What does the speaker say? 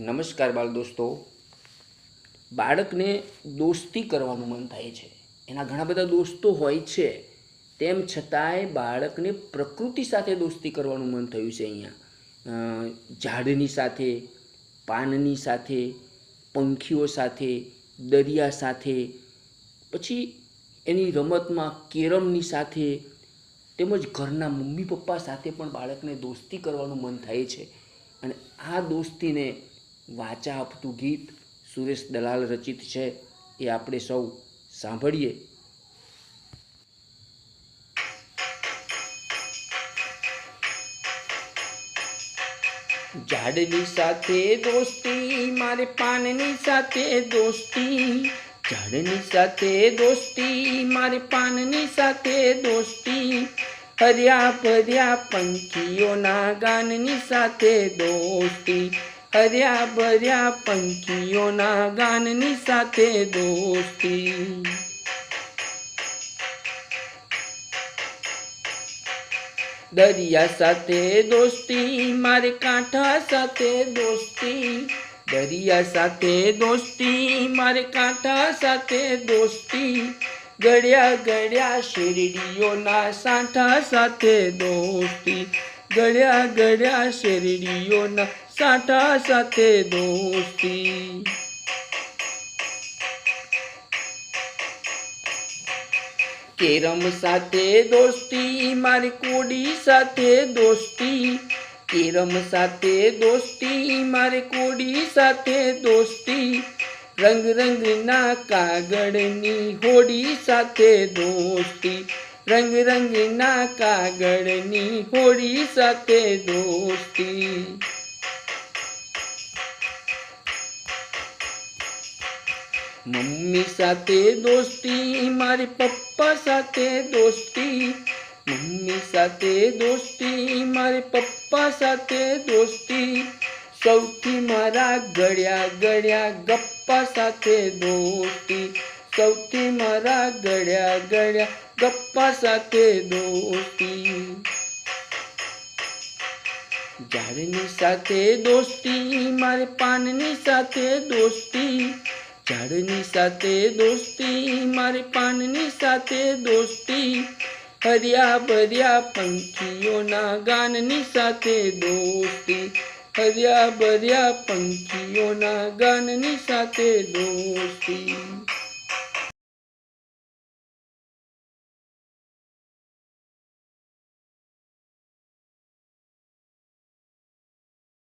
નમસ્કાર બાળ દોસ્તો. બાળકને દોસ્તી કરવાનું મન થાય છે. એના ઘણા બધા દોસ્તો હોય છે, તેમ છતાંય બાળકને પ્રકૃતિ સાથે દોસ્તી કરવાનું મન થયું છે. અહીંયા ઝાડની સાથે, પાનની સાથે, પંખીઓ સાથે, દરિયા સાથે, પછી એની રમતમાં કેરમની સાથે, તેમજ ઘરના મમ્મી પપ્પા સાથે પણ બાળકને દોસ્તી કરવાનું મન થાય છે. અને આ દોસ્તીને વાચા આપતું ગીત સુરેશ દલાલ રચિત છે, એ આપણે સૌ સાંભળીએ. ઝાડની સાથે દોસ્તી, મારે પાનની સાથે દોસ્તી. ઝાડની સાથે દોસ્તી, મારે પાનની સાથે દોસ્તી. હર્યા ભર્યા પંખીઓના ગાનની સાથે દોસ્તી. હર્યા ભર્યા પંખીઓના ગાનની સાથે દોસ્તી. દરિયા સાથે દોસ્તી, મારે કાંઠા સાથે દોસ્તી. દરિયા સાથે દોસ્તી, મારે કાંઠા સાથે દોસ્તી. ગળ્યા ગળ્યા શેરડીઓના સાંઠા સાથે દોસ્તી. ગળ્યા ગળ્યા શેરડીઓના સાંઠા સાથે દોસ્તી. કેરમ સાથે દોસ્તી, મારી કોડી સાથે દોસ્તી. કેરમ સાથે દોસ્તી, મારી કોડી સાથે દોસ્તી. રંગ રંગના કાગળની હોડી સાથે દોસ્તી. રંગ રંગના કાગળની હોડી સાથે દોસ્તી. મમ્મી સાથે દોસ્તી, મારી પપ્પા સાથે દોસ્તી. મમ્મી સાથે દોસ્તી, મારી પપ્પા સાથે દોસ્તી. સૌથી મારા ગળ્યા ગળ્યા ગપ્પા સાથે દોસ્તી. સૌથી મારા ગળ્યા ગળ્યા ગપ્પા સાથે દોસ્તી. ઝાડની સાથે દોસ્તી, મારે પાનની સાથે દોસ્તી. ઝાડની સાથે દોસ્તી, મારે પાનની સાથે દોસ્તી. હર્યા ભર્યા પંખીઓના ગાનની સાથે દોસ્તી. હર્યા ભર્યા પંખીઓના ગાનની સાથે દોસ્તી.